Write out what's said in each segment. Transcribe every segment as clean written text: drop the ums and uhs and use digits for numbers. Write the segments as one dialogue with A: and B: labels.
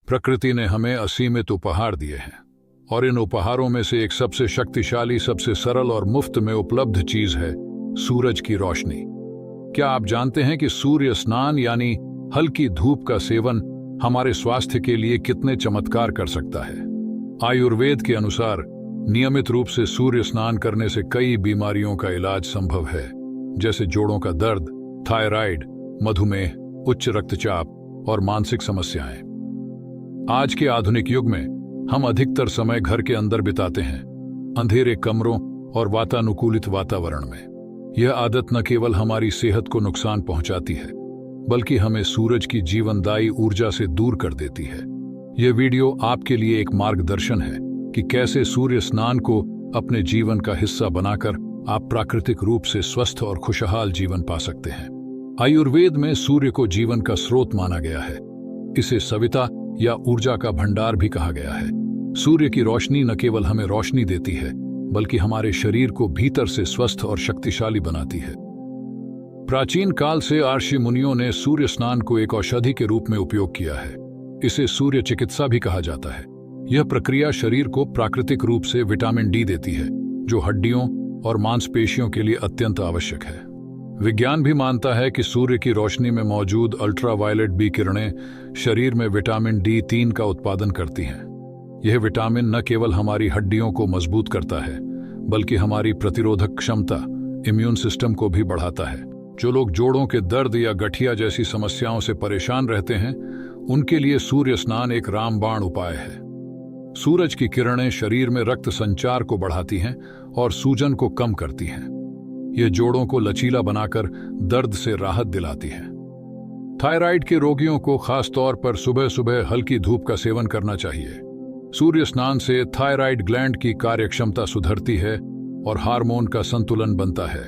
A: प्रकृति ने हमें असीमित उपहार दिए हैं और इन उपहारों में से एक सबसे शक्तिशाली, सबसे सरल और मुफ्त में उपलब्ध चीज है सूरज की रोशनी। क्या आप जानते हैं कि सूर्य स्नान यानी हल्की धूप का सेवन हमारे स्वास्थ्य के लिए कितने चमत्कार कर सकता है? आयुर्वेद के अनुसार नियमित रूप से सूर्य स्नान करने से कई बीमारियों का इलाज संभव है, जैसे जोड़ों का दर्द, थायराइड, मधुमेह, उच्च रक्तचाप और मानसिक समस्याएं। आज के आधुनिक युग में हम अधिकतर समय घर के अंदर बिताते हैं, अंधेरे कमरों और वातानुकूलित वातावरण में। यह आदत न केवल हमारी सेहत को नुकसान पहुंचाती है, बल्कि हमें सूरज की जीवनदायी ऊर्जा से दूर कर देती है। यह वीडियो आपके लिए एक मार्गदर्शन है कि कैसे सूर्य स्नान को अपने जीवन का हिस्सा बनाकर आप प्राकृतिक रूप से स्वस्थ और खुशहाल जीवन पा सकते हैं। आयुर्वेद में सूर्य को जीवन का स्रोत माना गया है। इसे सविता या ऊर्जा का भंडार भी कहा गया है। सूर्य की रोशनी न केवल हमें रोशनी देती है, बल्कि हमारे शरीर को भीतर से स्वस्थ और शक्तिशाली बनाती है। प्राचीन काल से ऋषि मुनियों ने सूर्य स्नान को एक औषधि के रूप में उपयोग किया है। इसे सूर्य चिकित्सा भी कहा जाता है। यह प्रक्रिया शरीर को प्राकृतिक रूप से विटामिन डी देती है, जो हड्डियों और मांसपेशियों के लिए अत्यंत आवश्यक है। विज्ञान भी मानता है कि सूर्य की रोशनी में मौजूद अल्ट्रावायलेट बी किरणें शरीर में विटामिन D3 का उत्पादन करती हैं। यह विटामिन न केवल हमारी हड्डियों को मजबूत करता है, बल्कि हमारी प्रतिरोधक क्षमता, इम्यून सिस्टम को भी बढ़ाता है। जो लोग जोड़ों के दर्द या गठिया जैसी समस्याओं से परेशान रहते हैं, उनके लिए सूर्य स्नान एक रामबाण उपाय है। सूरज की किरणें शरीर में रक्त संचार को बढ़ाती हैं और सूजन को कम करती हैं। यह जोड़ों को लचीला बनाकर दर्द से राहत दिलाती है। थायराइड के रोगियों को खास तौर पर सुबह सुबह हल्की धूप का सेवन करना चाहिए। सूर्य स्नान से थायराइड ग्लैंड की कार्यक्षमता सुधरती है और हार्मोन का संतुलन बनता है।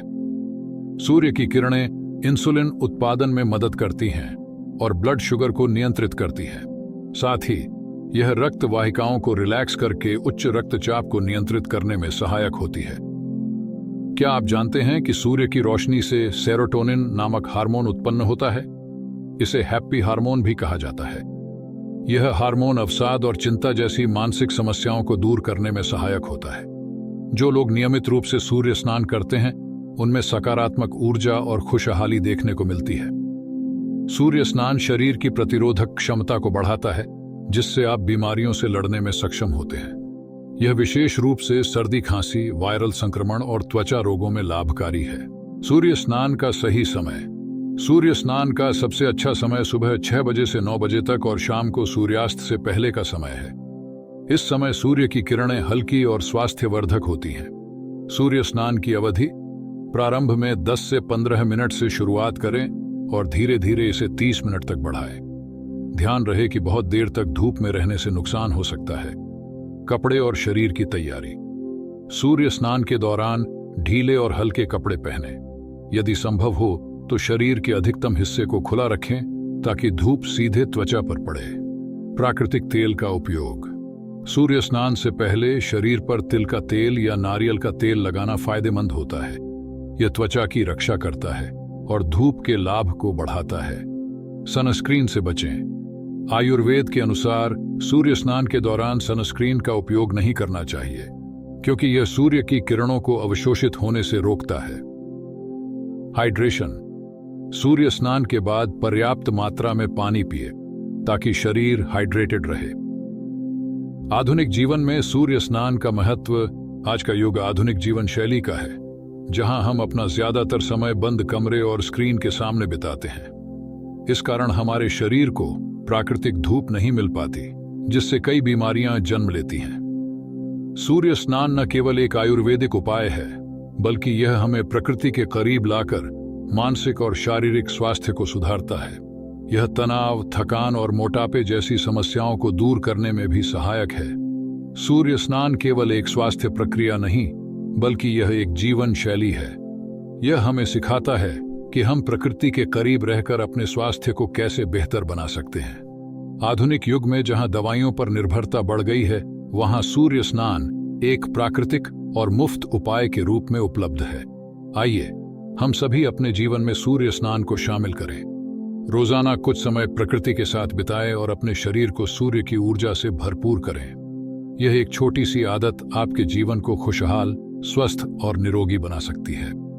A: सूर्य की किरणें इंसुलिन उत्पादन में मदद करती हैं और ब्लड शुगर को नियंत्रित करती हैं। साथ ही यह रक्त वाहिकाओं को रिलैक्स करके उच्च रक्तचाप को नियंत्रित करने में सहायक होती है। क्या आप जानते हैं कि सूर्य की रोशनी से सेरोटोनिन नामक हार्मोन उत्पन्न होता है? इसे हैप्पी हार्मोन भी कहा जाता है। यह हार्मोन अवसाद और चिंता जैसी मानसिक समस्याओं को दूर करने में सहायक होता है। जो लोग नियमित रूप से सूर्य स्नान करते हैं, उनमें सकारात्मक ऊर्जा और खुशहाली देखने को मिलती है। सूर्य स्नान शरीर की प्रतिरोधक क्षमता को बढ़ाता है, जिससे आप बीमारियों से लड़ने में सक्षम होते हैं। यह विशेष रूप से सर्दी, खांसी, वायरल संक्रमण और त्वचा रोगों में लाभकारी है। सूर्य स्नान का सही समय। सूर्य स्नान का सबसे अच्छा समय सुबह 6 बजे से 9 बजे तक और शाम को सूर्यास्त से पहले का समय है। इस समय सूर्य की किरणें हल्की और स्वास्थ्यवर्धक होती हैं। सूर्य स्नान की अवधि प्रारंभ में 10 से 15 मिनट से शुरुआत करें और धीरे धीरे इसे 30 मिनट तक बढ़ाएं। ध्यान रहे कि बहुत देर तक धूप में रहने से नुकसान हो सकता है। कपड़े और शरीर की तैयारी। सूर्य स्नान के दौरान ढीले और हल्के कपड़े पहनें। यदि संभव हो तो शरीर के अधिकतम हिस्से को खुला रखें ताकि धूप सीधे त्वचा पर पड़े। प्राकृतिक तेल का उपयोग। सूर्य स्नान से पहले शरीर पर तिल का तेल या नारियल का तेल लगाना फायदेमंद होता है। यह त्वचा की रक्षा करता है और धूप के लाभ को बढ़ाता है। सनस्क्रीन से बचें। आयुर्वेद के अनुसार सूर्य स्नान के दौरान सनस्क्रीन का उपयोग नहीं करना चाहिए, क्योंकि यह सूर्य की किरणों को अवशोषित होने से रोकता है। हाइड्रेशन। सूर्य स्नान के बाद पर्याप्त मात्रा में पानी पिए ताकि शरीर हाइड्रेटेड रहे। आधुनिक जीवन में सूर्य स्नान का महत्व। आज का युग आधुनिक जीवन शैली का है, जहां हम अपना ज्यादातर समय बंद कमरे और स्क्रीन के सामने बिताते हैं। इस कारण हमारे शरीर को प्राकृतिक धूप नहीं मिल पाती, जिससे कई बीमारियां जन्म लेती हैं। सूर्य स्नान न केवल एक आयुर्वेदिक उपाय है, बल्कि यह हमें प्रकृति के करीब लाकर मानसिक और शारीरिक स्वास्थ्य को सुधारता है। यह तनाव, थकान और मोटापे जैसी समस्याओं को दूर करने में भी सहायक है। सूर्य स्नान केवल एक स्वास्थ्य प्रक्रिया नहीं, बल्कि यह एक जीवन शैली है। यह हमें सिखाता है कि हम प्रकृति के करीब रहकर अपने स्वास्थ्य को कैसे बेहतर बना सकते हैं। आधुनिक युग में जहां दवाइयों पर निर्भरता बढ़ गई है, वहां सूर्य स्नान एक प्राकृतिक और मुफ्त उपाय के रूप में उपलब्ध है। आइए हम सभी अपने जीवन में सूर्य स्नान को शामिल करें। रोजाना कुछ समय प्रकृति के साथ बिताएं और अपने शरीर को सूर्य की ऊर्जा से भरपूर करें। यह एक छोटी सी आदत आपके जीवन को खुशहाल, स्वस्थ और निरोगी बना सकती है।